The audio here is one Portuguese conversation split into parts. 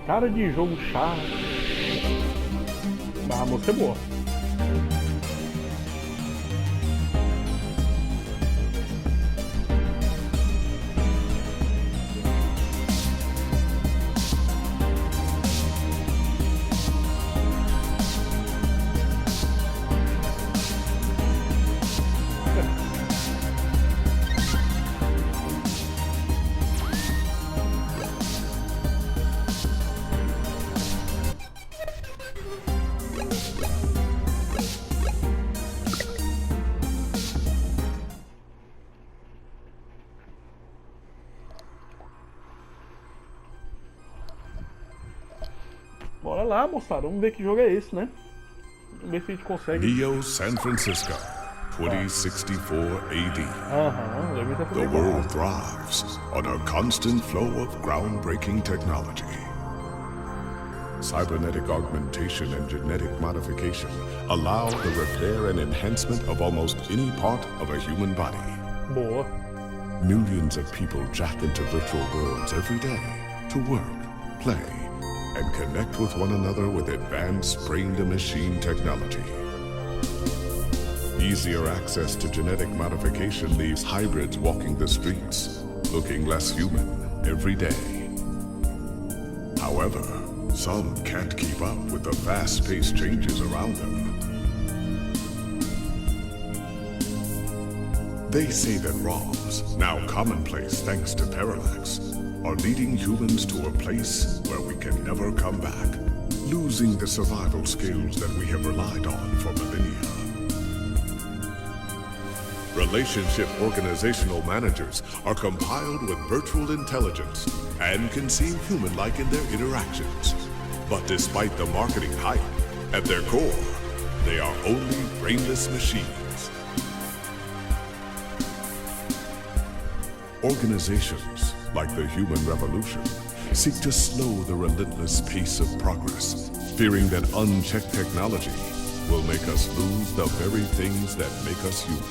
Cara de jogo chato. Mas a música é boa. Bora lá, moçada, vamos ver que jogo é esse, né? Vamos ver se a gente consegue. Neo San Francisco, 2064 AD. The The world thrives on a constant flow of groundbreaking technology. Cybernetic augmentation and genetic modification allow the repair and enhancement of almost any part of a human body. Boa. Millions of people jack into virtual worlds every day to work, play, and connect with one another with advanced brain-to-machine technology. Easier access to genetic modification leaves hybrids walking the streets, looking less human every day. However, some can't keep up with the fast-paced changes around them. They say that ROMs, now commonplace thanks to Parallax, are leading humans to a place where we can never come back, losing the survival skills that we have relied on for millennia. Relationship organizational managers are compiled with virtual intelligence and can seem human-like in their interactions. But despite the marketing hype, at their core, they are only brainless machines. Organizations, like the human revolution, seek to slow the relentless pace of progress, fearing that unchecked technology will make us lose the very things that make us human.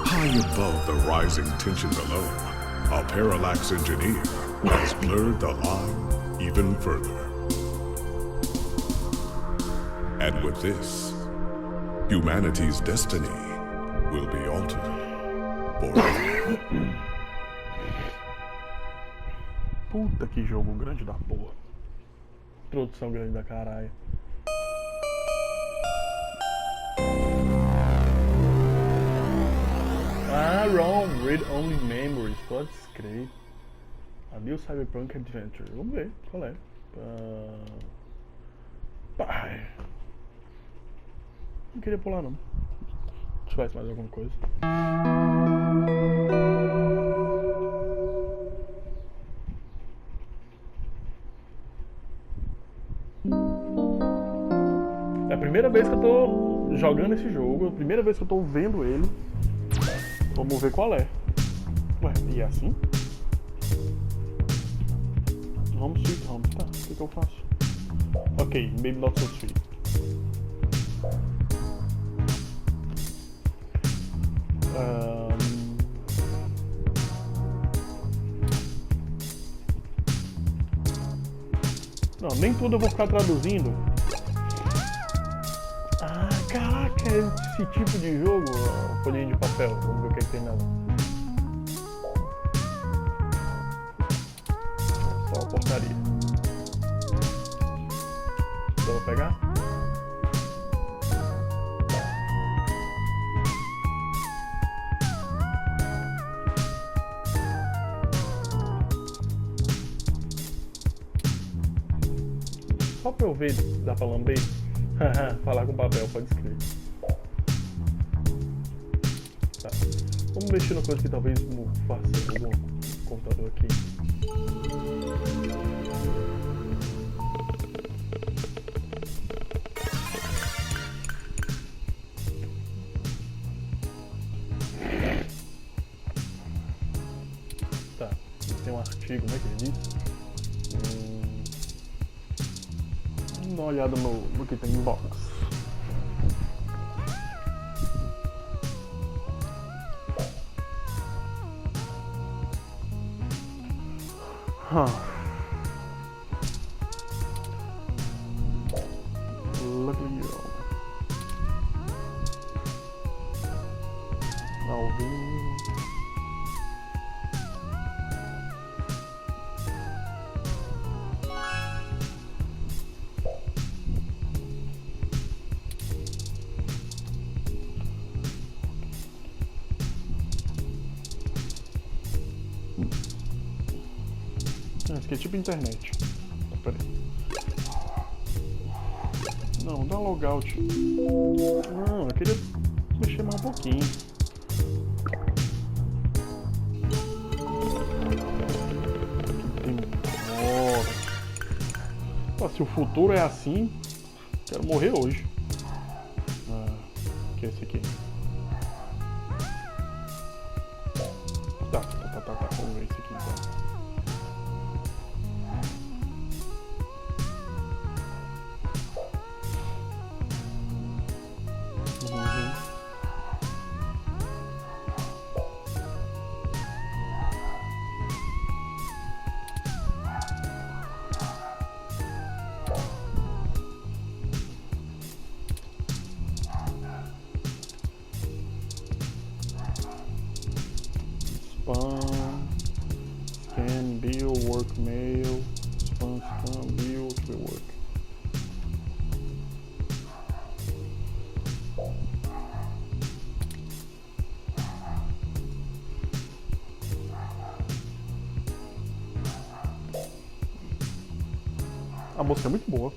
High above the rising tension below, a Parallax engineer has blurred the line even further. And with this, humanity's destiny will be altered forever. Puta que jogo grande da porra. Produção grande da caralho. Ah, ROM, Read Only Memories, pode escrever. A New Cyberpunk Adventure. Vamos ver qual é. Pai. Não queria pular não. Se tivesse mais alguma coisa. É a primeira vez que eu tô jogando esse jogo, é a primeira vez que eu tô vendo ele. Vamos ver qual é. Ué, e é assim? Home Sweet Home, tá, o que eu faço? Ok, maybe not so sweet. Não, nem tudo eu vou ficar traduzindo. Ah, caraca, esse tipo de jogo, ó, folhinha de papel, vamos ver o que tem nela. Só uma porcaria. Só vou pegar? Só pra eu ver, dá pra lamber? Falar com papel, pode escrever. Tá. Vamos mexer na coisa que talvez não faça algum computador aqui. Tá, tem um artigo, né, que ele diz. Vamos dar uma olhada no que tem em box. Legal. Alvin. Isso aqui é tipo internet. Pera aí. Não, dá logout. Não, eu queria mexer mais um pouquinho. Aqui demora. Pô, se o futuro é assim, quero morrer hoje. Que é esse aqui. Tá. Vamos ver esse aqui então. Scan, bill, work mail, spam, bill, work. A música é muito boa.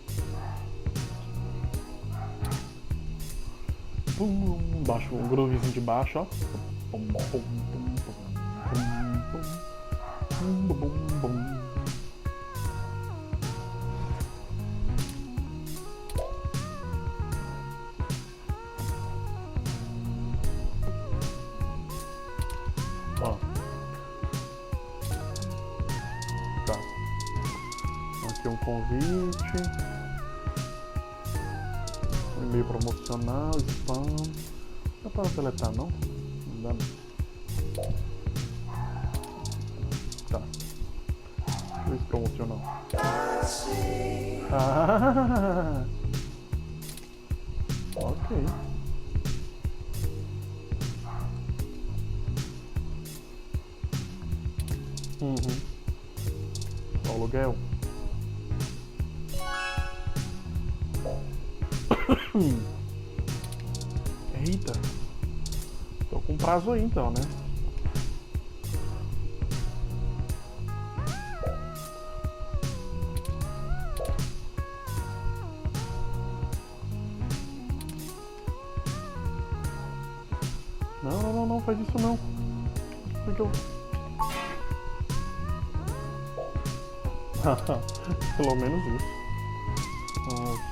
Baixo, um groovezinho de baixo, ó. Ó. Tá. Aqui um convite. Um e-mail promocional, spam. Não dá para deletar não? Não dá não. Tá. Esse promocional. Ah, ok. O aluguel. Eita. Tô com prazo aí então, né? Não, faz isso não. Porque eu... Pelo menos isso.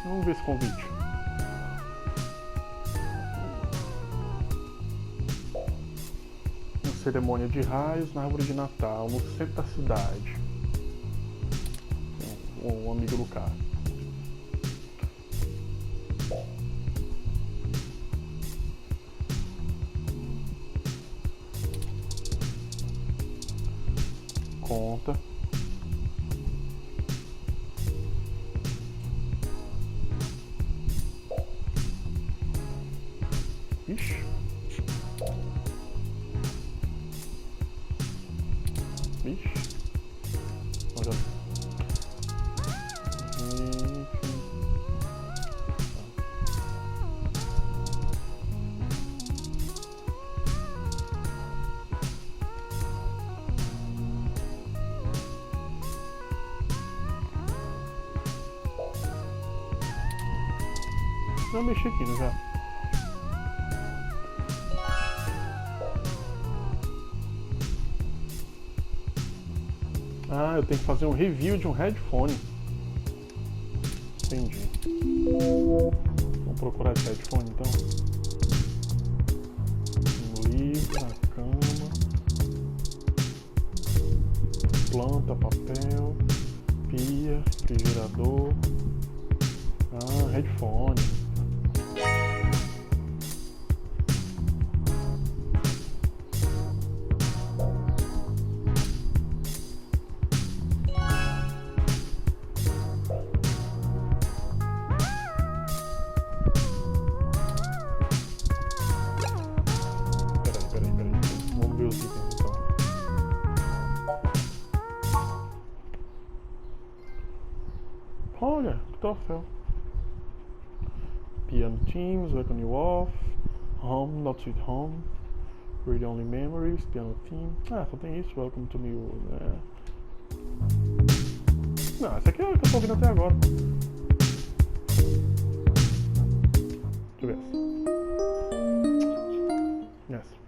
Vamos ver esse convite. Uma cerimônia de raios na árvore de Natal, no centro da cidade. Um amigo do cara. Conta. Ixi. Olha. Vou mexer aqui, não já? Ah, eu tenho que fazer um review de um headphone. Entendi. Vamos procurar esse headphone então. Um livro, na cama. Planta, papel. Pia, refrigerador. Ah, headphone. Olha, que troféu. Piano Teams, Welcome You Off, Home, Not Sweet Home, Read Only Memories, Piano Team. Ah, só tem isso, Welcome to Me. Não, essa aqui é a que eu tô ouvindo até agora. Deixa eu ver essa. Essa.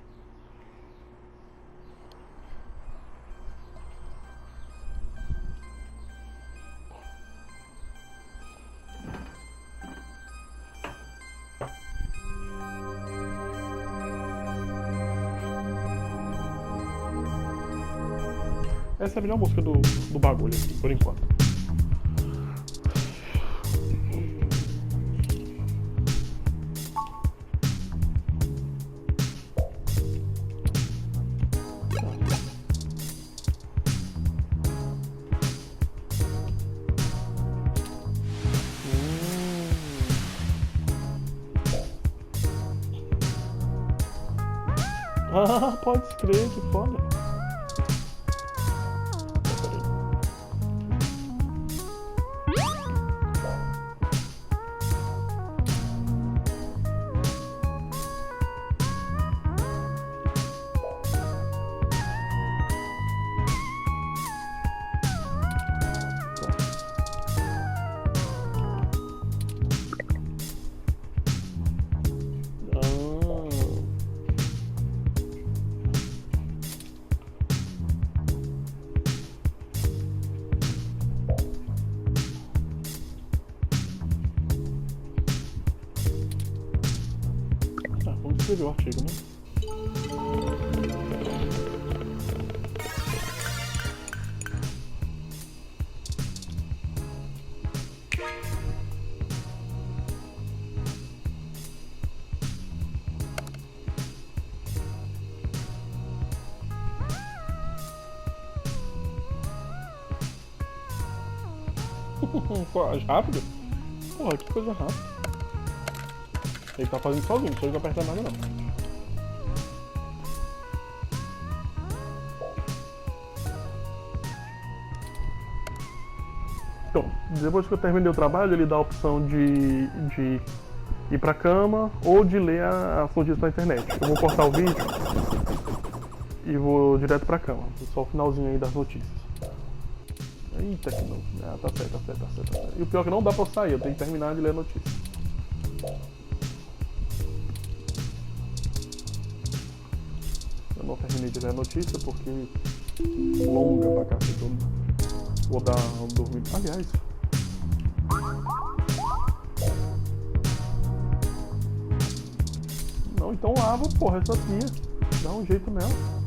Essa é a melhor música do bagulho aqui, por enquanto. Ah, pode escrever, que foda. Vamos escrever o artigo, né? Rápido? Porra, que coisa rápida. Ele tá fazendo sozinho, não sou eu que apertar nada não. Então, depois que eu terminei o trabalho, ele dá a opção de ir pra cama ou de ler as notícias na internet. Eu vou cortar o vídeo e vou direto pra cama. Só o finalzinho aí das notícias. Eita que não. Ah, tá certo. E o pior é que não dá pra eu sair, eu tenho que terminar de ler a notícia. Eu não terminei de ler a notícia porque longa pra cacete. Vou dar um dormido. Aliás. Não, então lava, porra, essa pia. Dá um jeito nela.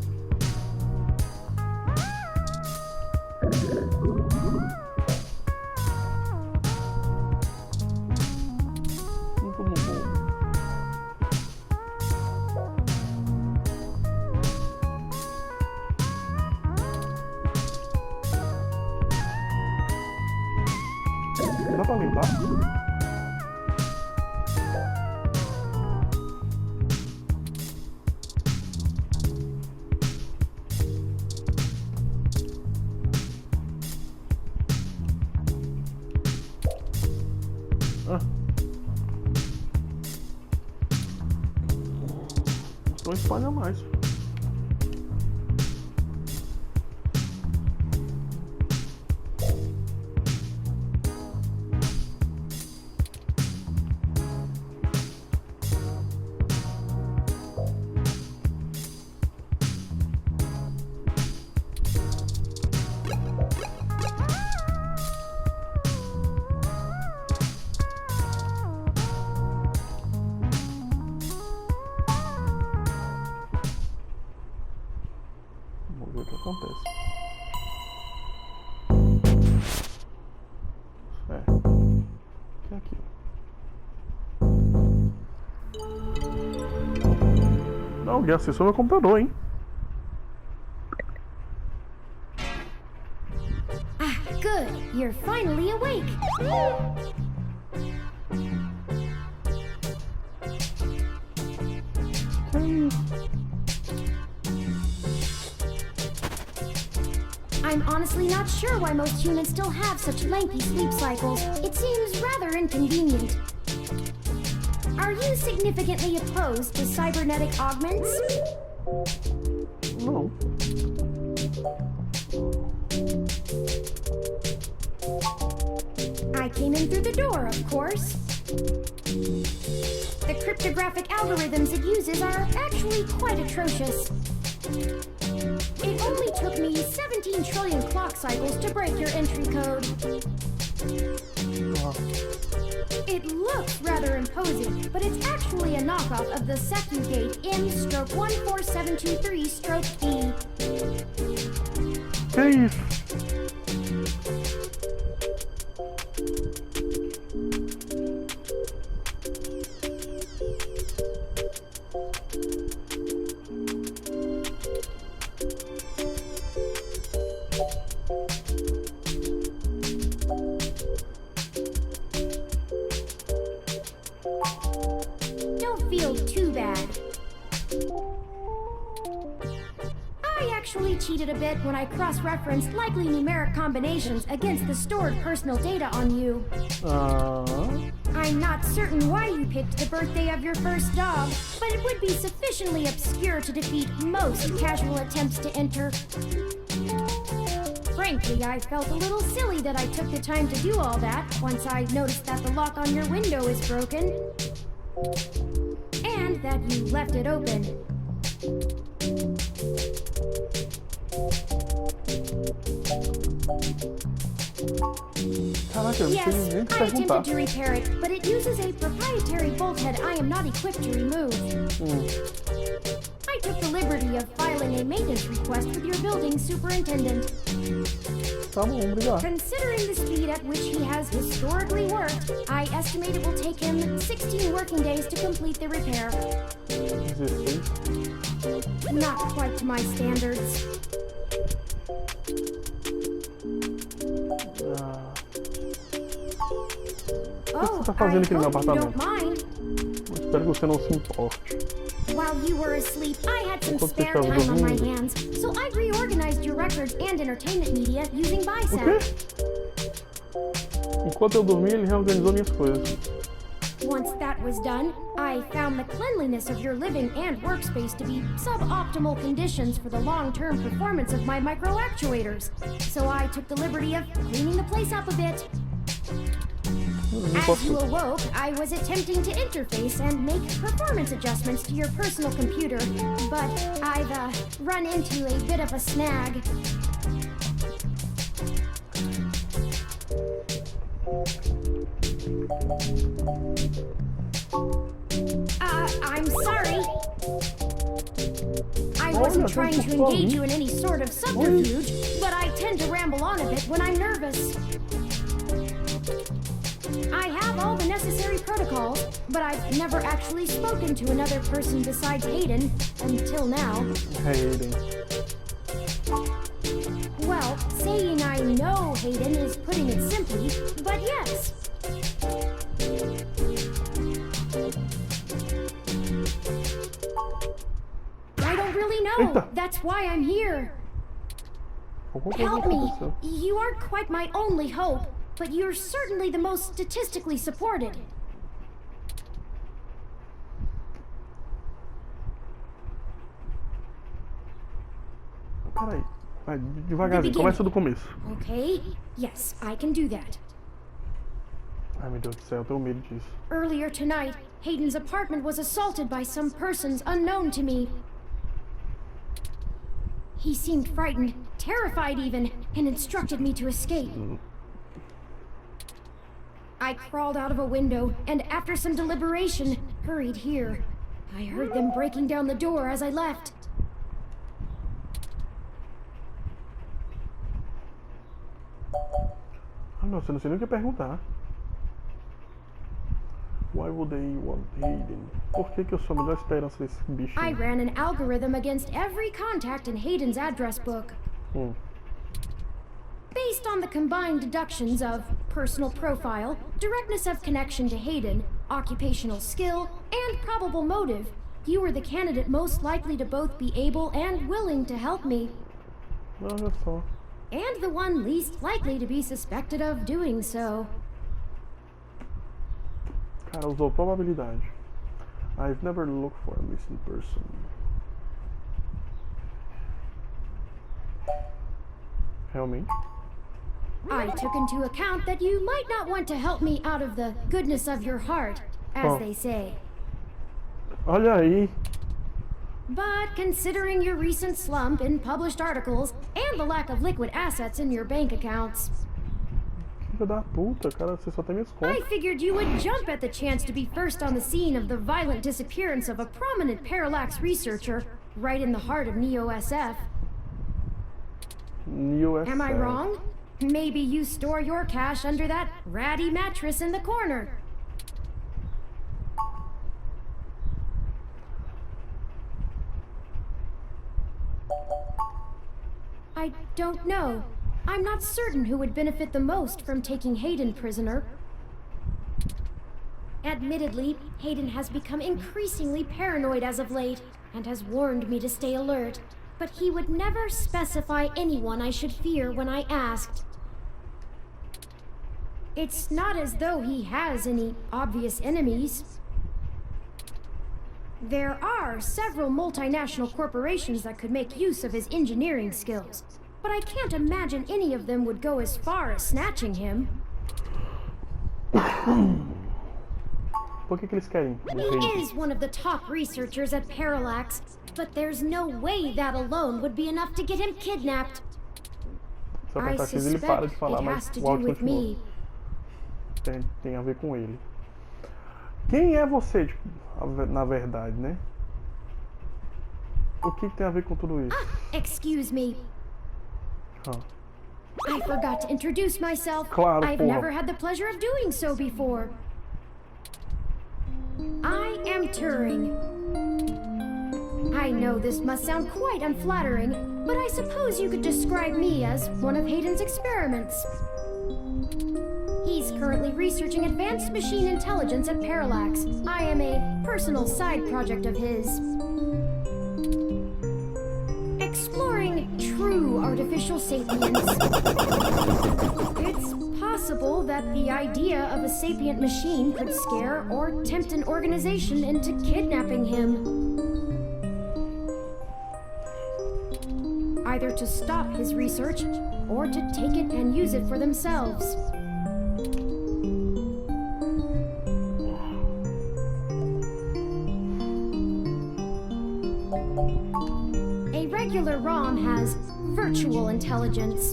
Dá pra limpar? Ah. Então espalha mais. Vamos ver o que acontece. É. O que é aquilo? Não, alguém acessou meu computador, hein? Ah, good. You're finally awake. I I'm honestly not sure why most humans still have such lengthy sleep cycles. It seems rather inconvenient. Are you significantly opposed to cybernetic augments? Não. I came in through the door, of course. The cryptographic algorithms it uses are actually quite atrocious. It only took me 17 trillion clock cycles to break your entry code. It looks rather imposing, but it's actually a knockoff of the SECU-gate M/14723-B. Que isso? Don't feel too bad. I actually cheated a bit when I cross-referenced likely numeric combinations against the stored personal data on you. I'm not certain why you picked the birthday of your first dog, but it would be sufficiently obscure to defeat most casual attempts to enter. Frankly, I felt a little silly that I took the time to do all that once I noticed that the lock on your window is broken. And that you left it open. Caraca, eu não sei Yes, nem o que I perguntar. attempted to repair it, but it uses a proprietary bolt head I am not equipped to remove. I took the liberty of filing a maintenance request with your building superintendent. Tá bom, obrigado. Considering the speed at which he has historically worked, I estimate it will take him 16 working days to complete the repair. 16. Not quite to my standards. Oh, tá I fazendo aqui no meu hope you apartamento? don't mind. Eu espero que você não se importe. While you were asleep, I had some Enquanto você spare estava time on my dormindo. hands, so I reorganized your records and entertainment media using O Bicep. quê? Enquanto eu dormi, ele reorganizou minhas coisas. Once that was done, I found the cleanliness of your living and workspace to be suboptimal conditions for the long-term performance of my micro-actuators. So I took the liberty of cleaning the place up a bit. As you awoke, I was attempting to interface and make performance adjustments to your personal computer, but I've run into a bit of a snag. I'm sorry. I wasn't trying to engage you in any sort of subterfuge, but I tend to ramble on a bit when I'm nervous. I have all the necessary protocols, but I've never actually spoken to another person besides Hayden until now. Hayden. Well, saying I know Hayden is putting it simply, but yes. I don't really know. Eita. That's why I'm here. Alguma coisa Help me. aconteceu. You aren't quite my only hope, but you're certainly the most statistically supported. Peraí. Vai, devagarzinho. Começa do começo. Okay, yes, I can do that. Ai, meu Deus do céu, eu tenho medo disso. Earlier tonight, Hayden's apartment was assaulted by some persons unknown to me. He seemed frightened, terrified even, and instructed me to escape. I crawled out of a window, and after some deliberation, hurried here. I heard them breaking down the door as I left. Ah, nossa, eu não sei nem o que perguntar. Why would they want Hayden? Por que eu sou a melhor esperança desse bicho? I ran an algorithm against every contact in Hayden's address book. Based on the combined deductions of personal profile, directness of connection to Hayden, occupational skill, and probable motive, you were the candidate most likely to both be able and willing to help me. Olha só. and the one least likely to be suspected of doing so. Cara, usou probabilidade. I've never looked for a missing person. Realmente. I took into account that you might not want to help me out of the goodness of your heart, as they say. Olha aí. But considering your recent slump in published articles and the lack of liquid assets in your bank accounts, Filha da puta, cara, você só tem minhas I contas. figured you would jump at the chance to be first on the scene of the violent disappearance of a prominent parallax researcher right in the heart of Neo-SF. Neo-SF. Am I wrong? Maybe you store your cash under that ratty mattress in the corner. I don't know. I'm not certain who would benefit the most from taking Hayden prisoner. Admittedly, Hayden has become increasingly paranoid as of late, and has warned me to stay alert. But he would never specify anyone I should fear when I asked. It's not as though he has any obvious enemies. There are several multinational corporations that could make use of his engineering skills, but I can't imagine any of them would go as far as snatching him. Por que eles querem? He is one of the top researchers at Parallax, but there's no way that alone would be enough to get him kidnapped. Se eu I apertar X ele para suspect de falar, it mas has to o do áudio with continua. me. Tem a ver com ele. Quem é você, tipo, na verdade, né? O que tem a ver com tudo isso? Excuse me. Huh. I forgot to introduce myself. Claro, I've porra. never had the pleasure of doing so before. I am Turing. I know this must sound quite unflattering, but I suppose you could describe me as one of Hayden's experiments. He's currently researching advanced machine intelligence at Parallax. I am a personal side project of his. Exploring true artificial sapience. It's possible that the idea of a sapient machine could scare or tempt an organization into kidnapping him. Either to stop his research, or to take it and use it for themselves. A regular ROM has virtual intelligence.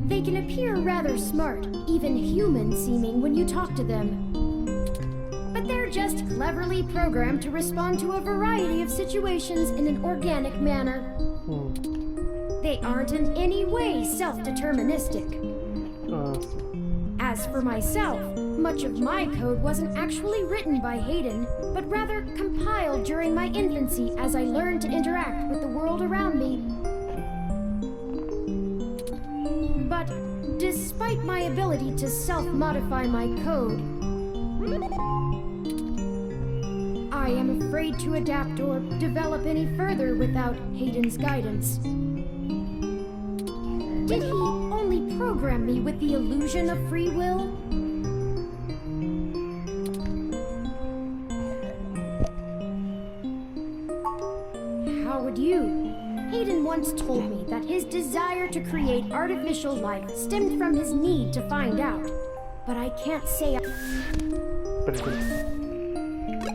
They can appear rather smart, even human-seeming when you talk to them. But they're just cleverly programmed to respond to a variety of situations in an organic manner. They aren't in any way self-deterministic. As for myself, much of my code wasn't actually written by Hayden, but rather compiled during my infancy as I learned to interact with the world around me. But despite my ability to self-modify my code, I am afraid to adapt or develop any further without Hayden's guidance. Did he only program me with the illusion of free will? How would you? Hayden once told me that his desire to create artificial life stemmed from his need to find out. But I can't say Peraí.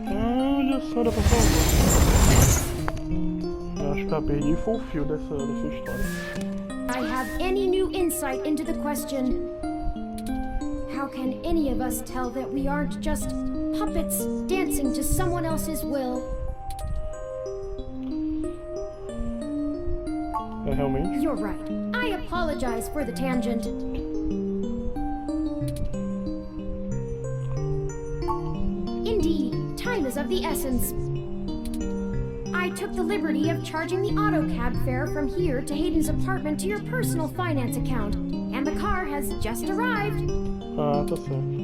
Olha só, dá pra salvar. Eu acho que eu perdi foi o fio dessa história. I have any new insight into the question. How can any of us tell that we aren't just puppets dancing to someone else's will? É realmente? You're right. I apologize for the tangent. Indeed, time is of the essence. I took the liberty of charging the auto cab fare from here to Hayden's apartment to your personal finance account, and the car has just arrived. Ah, tá certo.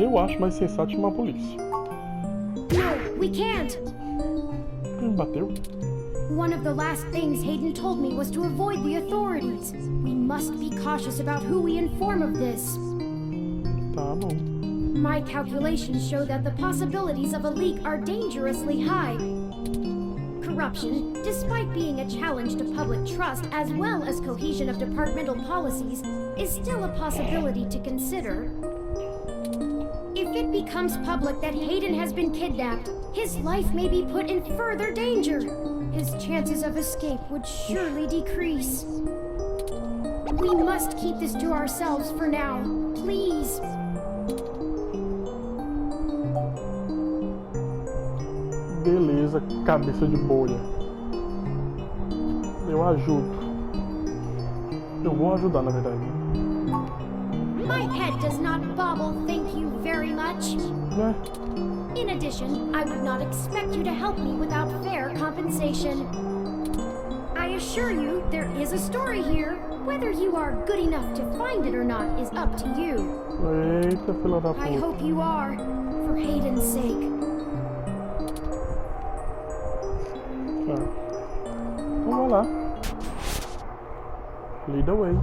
Eu acho mais sensato chamar a polícia. No, we can't. Quem bateu? One of the last things Hayden told me was to avoid the authorities. We must be cautious about who we inform of this. Tá bom. My calculations show that the possibilities of a leak are dangerously high. Corruption, despite being a challenge to public trust as well as cohesion of departmental policies, is still a possibility to consider. If it becomes public that Hayden has been kidnapped, his life may be put in further danger. His chances of escape would surely decrease. We must keep this to ourselves for now, please. Beleza, cabeça de bolha. Eu ajudo. Eu vou ajudar, na verdade. My head does not bobble, thank you very much. Né? In addition, I would not expect you to help me without fair compensation. I assure you, there is a story here. Whether you are good enough to find it or not is up to you. Eita, filha da I puta. hope you are, for Hayden's sake. Tá. Então vamos lá. Lead the way.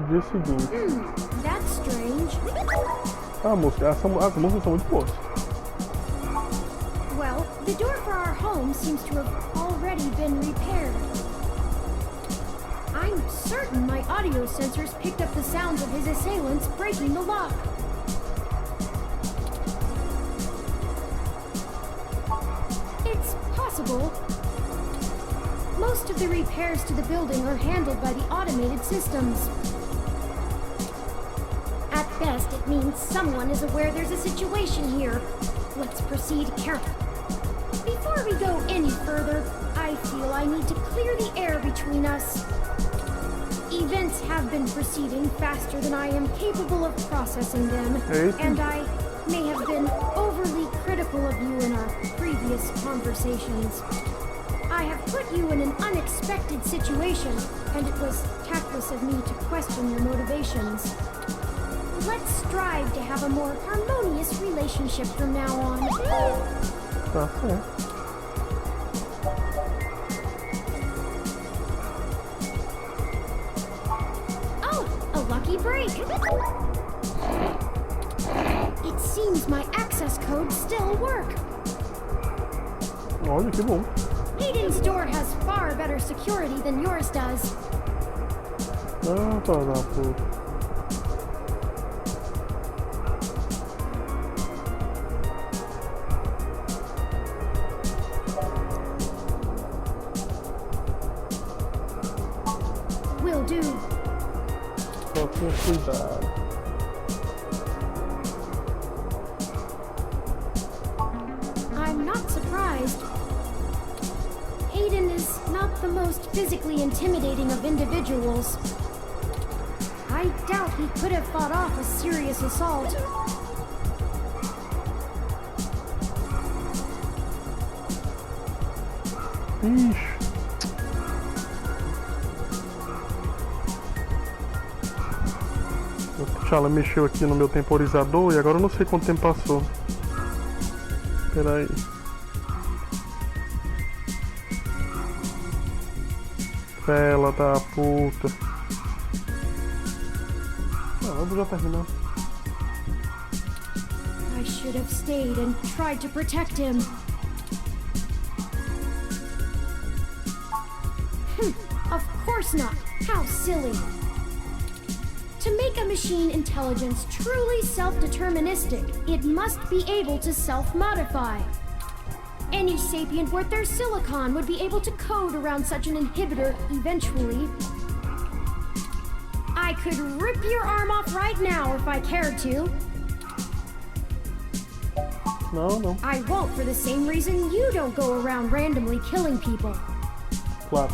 Dia seguinte. That's strange. A música, as músicas são muito boas. Well, the door for our home seems to have already been repaired. I'm certain my audio sensors picked up the sounds of his assailants breaking the lock. It's possible. Most of the repairs to the building are handled by the automated systems. At best, it means someone is aware there's a situation here. Let's proceed carefully. Before we go any further, I feel I need to clear the air between us. Events have been proceeding faster than I am capable of processing them, and I may have been overly critical of you in our previous conversations. I have put you in an unexpected situation, and it was tactless of me to question your motivations. Let's strive to have a more harmonious relationship from now on. Tá certo. Oh, a lucky break. It seems my access codes still work. Olha que bom. Hayden's door has far better security than yours does. Ah, tá da puta. Will do. Só com cuidado. I'm not surprised. Hayden is not the most physically intimidating of individuals. I doubt he could have fought off a serious assault. Ixi. Ela mexeu aqui no meu temporizador e agora eu não sei quanto tempo passou. Espera aí. Ela da puta. Vamos já terminar. I should have stayed and tried to protect him. Of course not. How silly. To make a machine intelligence truly self-deterministic, it must be able to self-modify. Any sapient worth their silicon would be able to code around such an inhibitor eventually. I could rip your arm off right now if I cared to. No. I won't for the same reason you don't go around randomly killing people. Claro.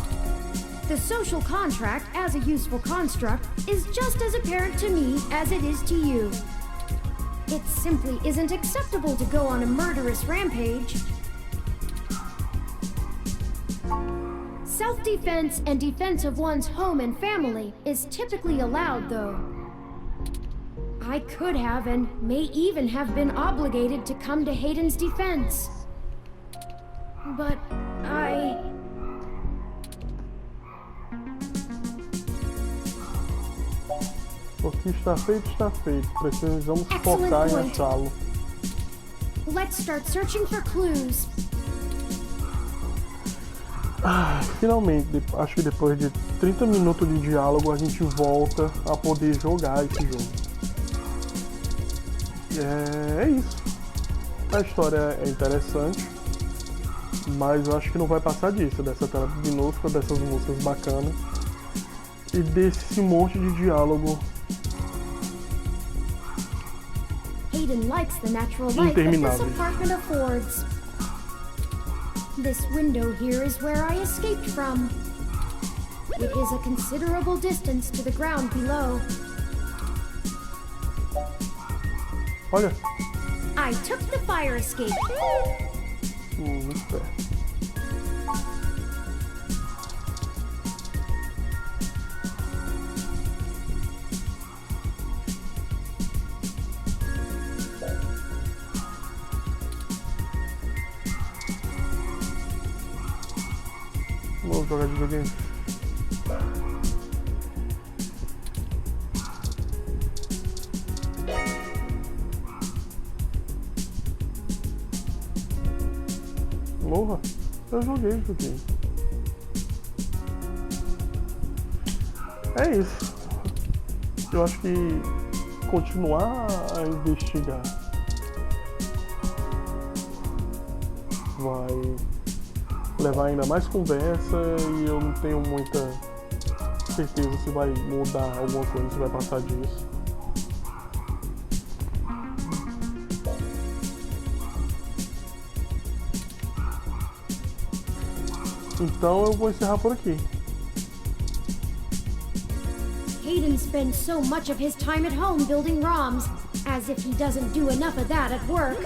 The social contract, as a useful construct, is just as apparent to me as it is to you. It simply isn't acceptable to go on a murderous rampage. Self-defense and defense of one's home and family is typically allowed, though. I could have and may even have been obligated to come to Hayden's defense. But O que está feito, está feito. Precisamos focar em achá-lo. Let's start searching for clues. Finalmente, acho que depois de 30 minutos de diálogo, a gente volta a poder jogar esse jogo. É isso. A história é interessante, mas eu acho que não vai passar disso, dessa tela minúscula, dessas músicas bacanas e desse monte de diálogo Hayden likes the natural light that this apartment affords. This window here is where I escaped from. It is a considerable distance to the ground below. Olha. I took the fire escape. Muito perto. Vamos jogar de videogame. Morra, eu joguei isso aqui. É isso. Eu acho que continuar a investigar vai levar ainda mais conversa e eu não tenho muita certeza se vai mudar alguma coisa, se vai passar disso. Então eu vou encerrar por aqui. Hayden spends so much of his time at home building ROMs, as if he doesn't do enough of that at work.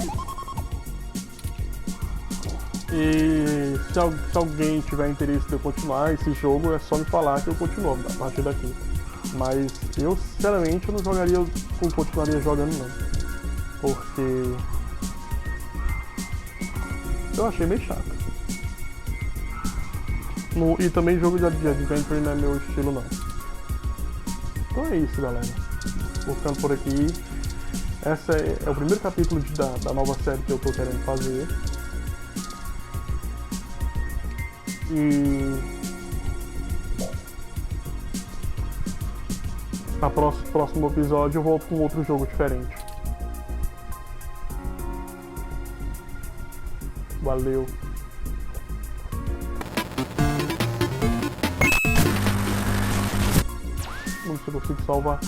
E se alguém tiver interesse de eu continuar esse jogo, é só me falar que eu continuo a partir daqui. Mas eu, sinceramente, eu não continuaria jogando não. Porque eu achei meio chato. E também jogo de adventure não é meu estilo não. Então é isso, galera. Vou ficando por aqui. Esse é o primeiro capítulo da nova série que eu tô querendo fazer. E no próximo episódio eu volto com outro jogo diferente. Valeu. Vamos ver se eu consigo salvar.